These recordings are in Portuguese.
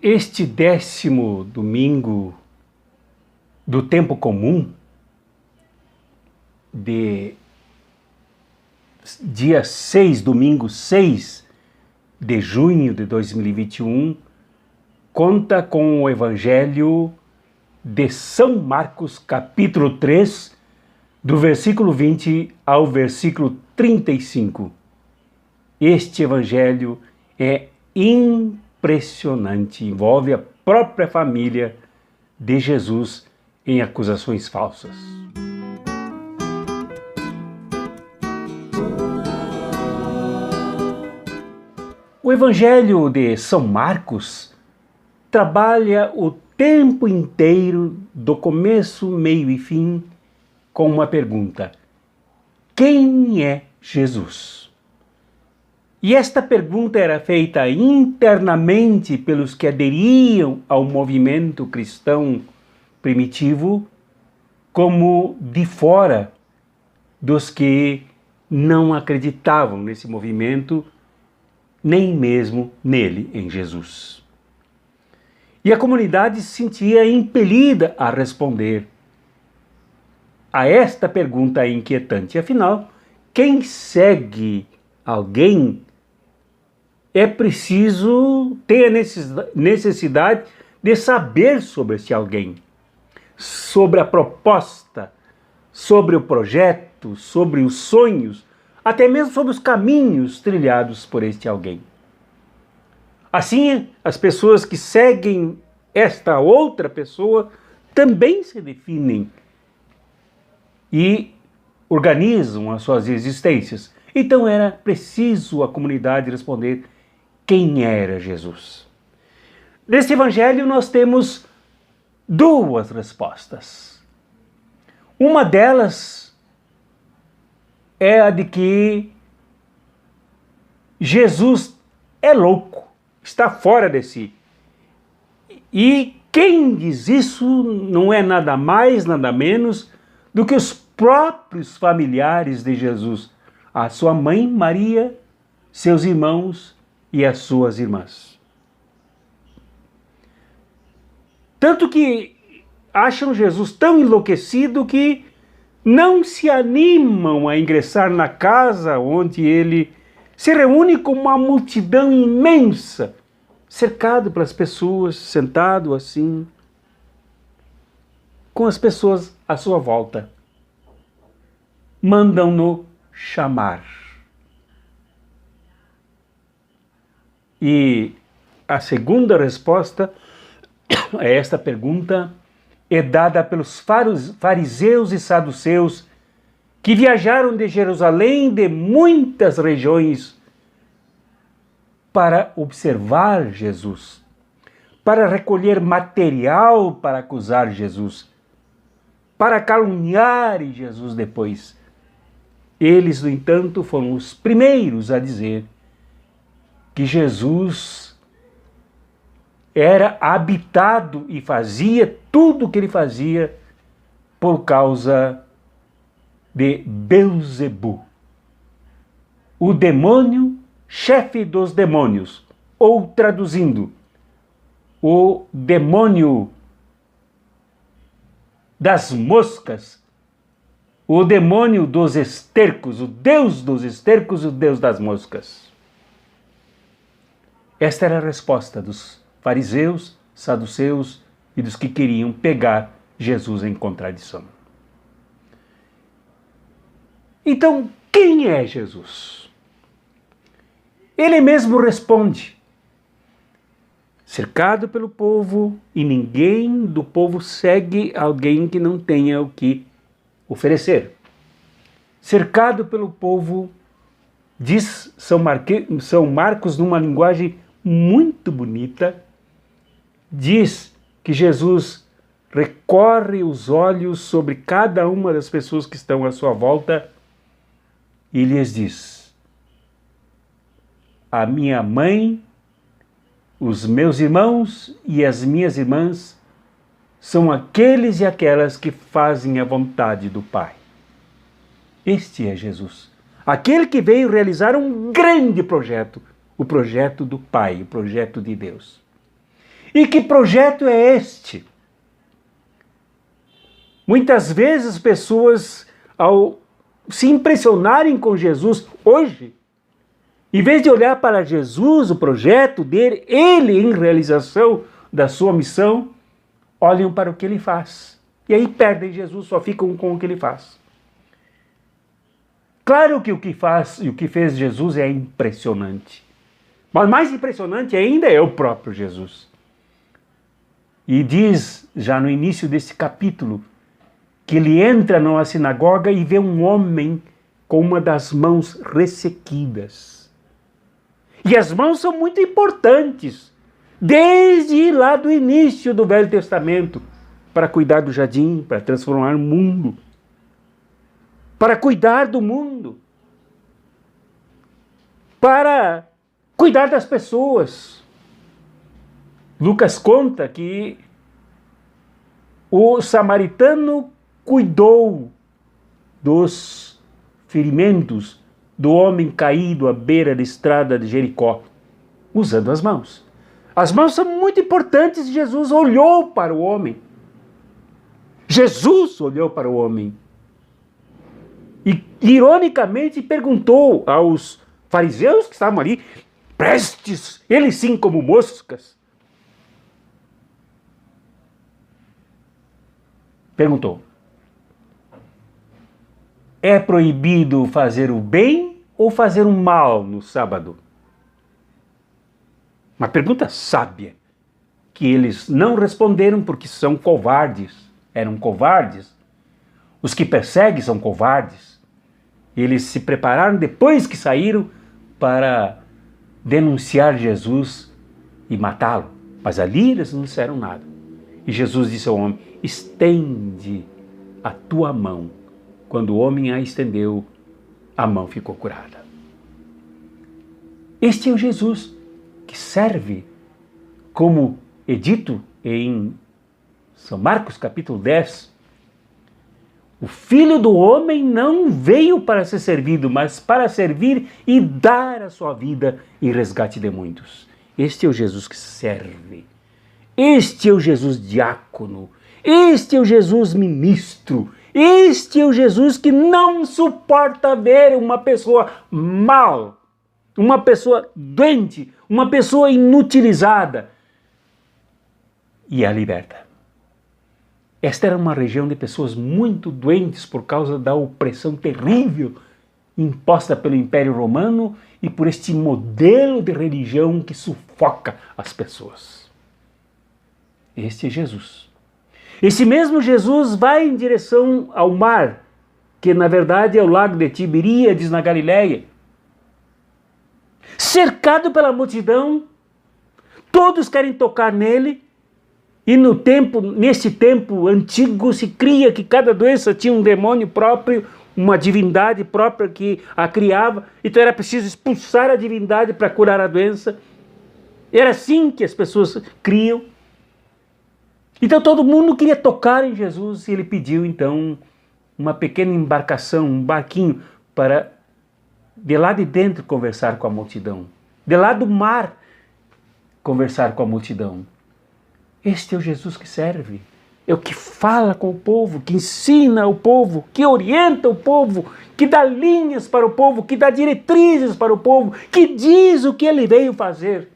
Este 10º domingo do tempo comum, de dia 6, domingo 6 de junho de 2021, conta com o Evangelho de São Marcos, capítulo 3, do versículo 20 ao versículo 35. Este Evangelho é impressionante, envolve a própria família de Jesus em acusações falsas. O Evangelho de São Marcos trabalha o tempo inteiro, do começo, meio e fim, com uma pergunta: quem é Jesus? E esta pergunta era feita internamente pelos que aderiam ao movimento cristão primitivo, como de fora dos que não acreditavam nesse movimento, nem mesmo nele, em Jesus. E a comunidade se sentia impelida a responder a esta pergunta inquietante. Afinal, quem segue alguém é preciso ter a necessidade de saber sobre esse alguém, sobre a proposta, sobre o projeto, sobre os sonhos, até mesmo sobre os caminhos trilhados por este alguém. Assim, as pessoas que seguem esta outra pessoa também se definem e organizam as suas existências. Então era preciso a comunidade responder quem era Jesus. Neste Evangelho nós temos duas respostas. Uma delas é a de que Jesus é louco, está fora de si. E quem diz isso não é nada mais, nada menos do que os próprios familiares de Jesus, a sua mãe Maria, seus irmãos e as suas irmãs. Tanto que acham Jesus tão enlouquecido que não se animam a ingressar na casa onde ele se reúne com uma multidão imensa, cercado pelas pessoas, sentado assim, com as pessoas à sua volta. Mandam-no chamar. E a segunda resposta a esta pergunta é dada pelos fariseus e saduceus que viajaram de Jerusalém, de muitas regiões, para observar Jesus, para recolher material para acusar Jesus, para caluniar Jesus depois. Eles, no entanto, foram os primeiros a dizer que Jesus era habitado e fazia tudo o que ele fazia por causa de Belzebu, o demônio, chefe dos demônios, ou traduzindo, o demônio das moscas, o demônio dos estercos, o deus dos estercos, o deus das moscas. Esta era a resposta dos fariseus, saduceus e dos que queriam pegar Jesus em contradição. Então, quem é Jesus? Ele mesmo responde: cercado pelo povo, e ninguém do povo segue alguém que não tenha o que oferecer. Cercado pelo povo, diz São Marcos numa linguagem muito bonita, diz que Jesus recorre os olhos sobre cada uma das pessoas que estão à sua volta e lhes diz: a minha mãe, os meus irmãos e as minhas irmãs são aqueles e aquelas que fazem a vontade do Pai. Este é Jesus, aquele que veio realizar um grande projeto, o projeto do Pai, o projeto de Deus. E que projeto é este? Muitas vezes pessoas, ao se impressionarem com Jesus hoje, em vez de olhar para Jesus, o projeto dele, ele em realização da sua missão, olham para o que ele faz. E aí perdem Jesus, só ficam com o que ele faz. Claro que o que faz e o que fez Jesus é impressionante. Mas mais impressionante ainda é o próprio Jesus. E diz, já no início desse capítulo, que ele entra numa sinagoga e vê um homem com uma das mãos ressequidas. E as mãos são muito importantes, desde lá do início do Velho Testamento, para cuidar do jardim, para transformar o mundo, para cuidar do mundo, para cuidar das pessoas. Lucas conta que o samaritano cuidou dos ferimentos do homem caído à beira da estrada de Jericó, usando as mãos. As mãos são muito importantes e Jesus olhou para o homem. Jesus olhou para o homem. E, ironicamente, perguntou aos fariseus que estavam ali, prestes, eles sim como moscas. Perguntou: é proibido fazer o bem ou fazer o mal no sábado? Uma pergunta sábia, que eles não responderam porque são covardes, eram covardes. Os que perseguem são covardes. Eles se prepararam depois que saíram para denunciar Jesus e matá-lo. Mas ali eles não disseram nada. E Jesus disse ao homem: estende a tua mão. Quando o homem a estendeu, a mão ficou curada. Este é o Jesus que serve, como é dito em São Marcos capítulo 10, o Filho do Homem não veio para ser servido, mas para servir e dar a sua vida em resgate de muitos. Este é o Jesus que serve. Este é o Jesus diácono. Este é o Jesus ministro. Este é o Jesus que não suporta ver uma pessoa mal, uma pessoa doente, uma pessoa inutilizada, e a liberta. Esta era uma região de pessoas muito doentes por causa da opressão terrível imposta pelo Império Romano e por este modelo de religião que sufoca as pessoas. Este é Jesus. Esse mesmo Jesus vai em direção ao mar, que na verdade é o lago de Tiberíades na Galileia. Cercado pela multidão, todos querem tocar nele, e nesse tempo antigo se cria que cada doença tinha um demônio próprio, uma divindade própria que a criava, então era preciso expulsar a divindade para curar a doença. Era assim que as pessoas criam. Então todo mundo queria tocar em Jesus e ele pediu então uma pequena embarcação, um barquinho, para de lá de dentro conversar com a multidão, de lá do mar conversar com a multidão. Este é o Jesus que serve, é o que fala com o povo, que ensina o povo, que orienta o povo, que dá linhas para o povo, que dá diretrizes para o povo, que diz o que ele veio fazer.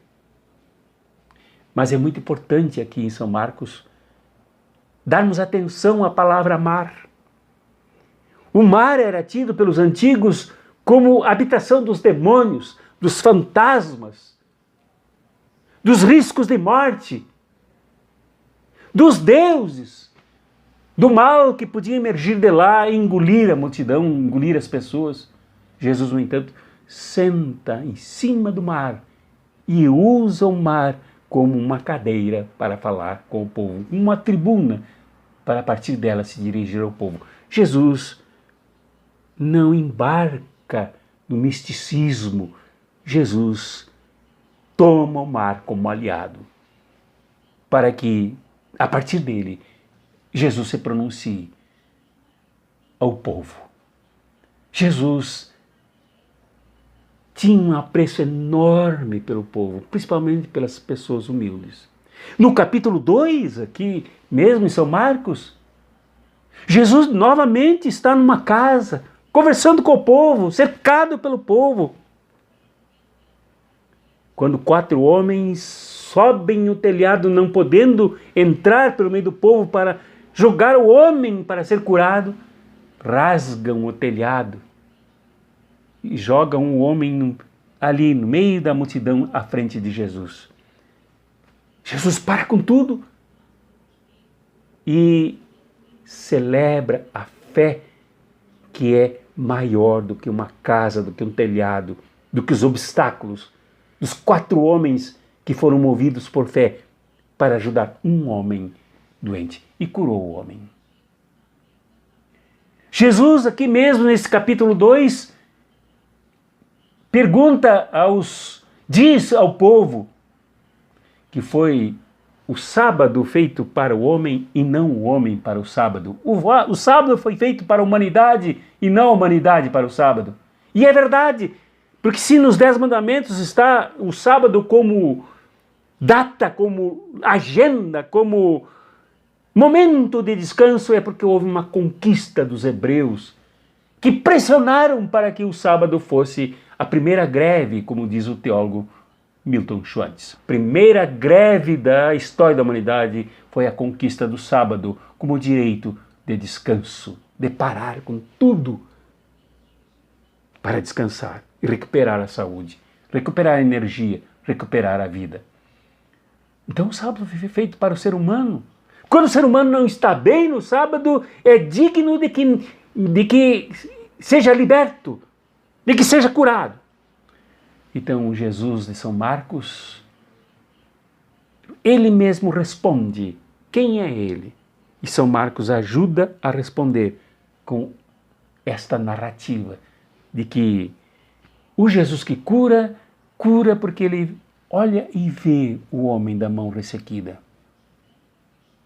Mas é muito importante aqui em São Marcos darmos atenção à palavra mar. O mar era tido pelos antigos como habitação dos demônios, dos fantasmas, dos riscos de morte, dos deuses, do mal que podia emergir de lá e engolir a multidão, engolir as pessoas. Jesus, no entanto, senta em cima do mar e usa o mar como uma cadeira para falar com o povo, uma tribuna para a partir dela se dirigir ao povo. Jesus não embarca no misticismo. Jesus toma o mar como aliado, para que, a partir dele, Jesus se pronuncie ao povo. Jesus tinha um apreço enorme pelo povo, principalmente pelas pessoas humildes. No capítulo 2, aqui mesmo em São Marcos, Jesus novamente está numa casa, conversando com o povo, cercado pelo povo. Quando 4 homens sobem no telhado, não podendo entrar pelo meio do povo para jogar o homem para ser curado, rasgam o telhado e jogam o homem ali no meio da multidão à frente de Jesus. Jesus para com tudo e celebra a fé que é maior do que uma casa, do que um telhado, do que os obstáculos dos 4 homens que foram movidos por fé para ajudar um homem doente e curou o homem. Jesus, aqui mesmo nesse capítulo 2, diz ao povo que foi o sábado feito para o homem e não o homem para o sábado. O sábado foi feito para a humanidade e não a humanidade para o sábado. E é verdade, porque se nos 10 mandamentos está o sábado como data, como agenda, como momento de descanso, é porque houve uma conquista dos hebreus que pressionaram para que o sábado fosse a primeira greve, como diz o teólogo Milton Schwantz. A primeira greve da história da humanidade foi a conquista do sábado como direito de descanso, de parar com tudo para descansar e recuperar a saúde, recuperar a energia, recuperar a vida. Então o sábado foi feito para o ser humano. Quando o ser humano não está bem no sábado, é digno de que seja liberto, de que seja curado. Então Jesus de São Marcos, ele mesmo responde quem é ele. E São Marcos ajuda a responder com esta narrativa de que o Jesus que cura, cura porque ele olha e vê o homem da mão ressequida.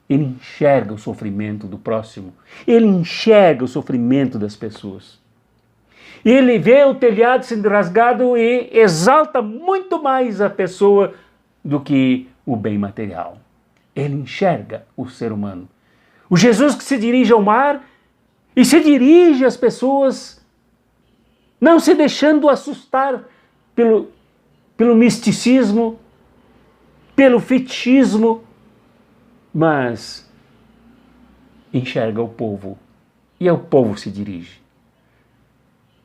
Ele enxerga o sofrimento do próximo. Ele enxerga o sofrimento das pessoas. Ele vê o telhado sendo rasgado e exalta muito mais a pessoa do que o bem material. Ele enxerga o ser humano. O Jesus que se dirige ao mar e se dirige às pessoas, não se deixando assustar pelo misticismo, pelo fetichismo, mas enxerga o povo e ao povo se dirige.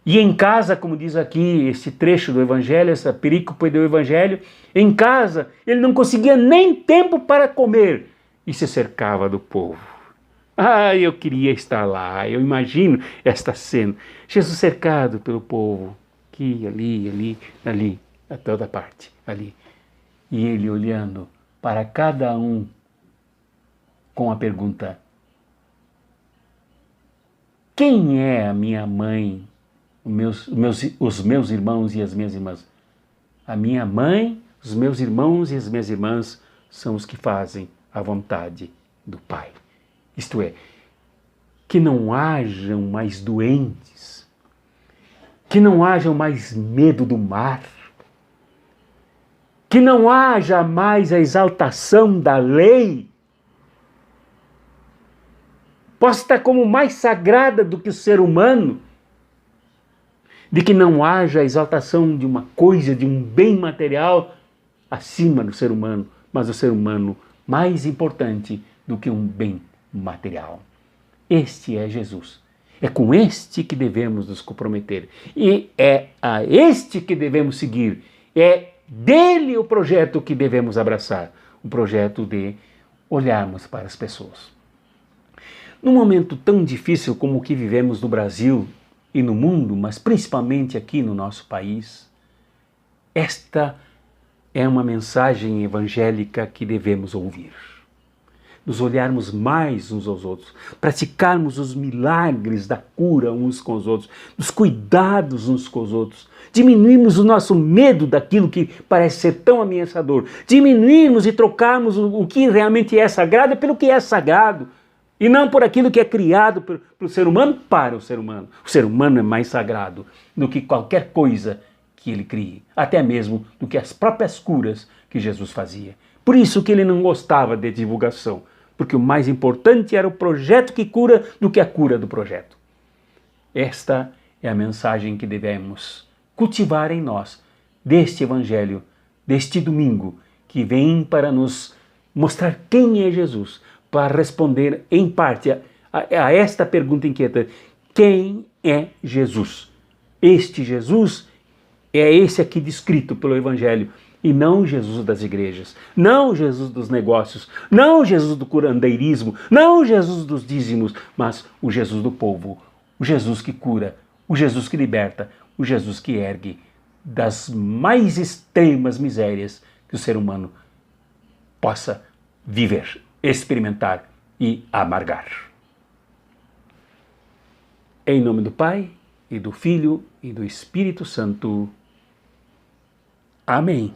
E em casa, como diz aqui esse trecho do Evangelho, essa perícope do Evangelho, em casa ele não conseguia nem tempo para comer e se cercava do povo. Ah, eu queria estar lá, eu imagino esta cena. Jesus cercado pelo povo, aqui, ali, a toda parte, ali. E ele olhando para cada um com a pergunta: quem é a minha mãe, os meus irmãos e as minhas irmãs? A minha mãe, os meus irmãos e as minhas irmãs são os que fazem a vontade do Pai. Isto é, que não hajam mais doentes, que não hajam mais medo do mar, que não haja mais a exaltação da lei, posta como mais sagrada do que o ser humano, de que não haja a exaltação de uma coisa, de um bem material acima do ser humano, mas o ser humano mais importante do que um bem material. Este é Jesus. É com este que devemos nos comprometer. E é a este que devemos seguir. É dele o projeto que devemos abraçar. O projeto de olharmos para as pessoas. Num momento tão difícil como o que vivemos no Brasil e no mundo, mas principalmente aqui no nosso país, esta é uma mensagem evangélica que devemos ouvir. Nos olharmos mais uns aos outros, praticarmos os milagres da cura uns com os outros, dos cuidados uns com os outros, diminuirmos o nosso medo daquilo que parece ser tão ameaçador, diminuirmos e trocarmos o que realmente é sagrado pelo que é sagrado, e não por aquilo que é criado pelo ser humano para o ser humano. O ser humano é mais sagrado do que qualquer coisa que ele crie, até mesmo do que as próprias curas que Jesus fazia. Por isso que ele não gostava de divulgação, porque o mais importante era o projeto que cura do que a cura do projeto. Esta é a mensagem que devemos cultivar em nós, deste Evangelho, deste domingo, que vem para nos mostrar quem é Jesus, para responder em parte a esta pergunta inquieta: quem é Jesus? Este Jesus é esse aqui descrito pelo Evangelho, e não o Jesus das igrejas, não o Jesus dos negócios, não o Jesus do curandeirismo, não o Jesus dos dízimos, mas o Jesus do povo, o Jesus que cura, o Jesus que liberta, o Jesus que ergue das mais extremas misérias que o ser humano possa viver, experimentar e amargar. Em nome do Pai, e do Filho, e do Espírito Santo. Amém.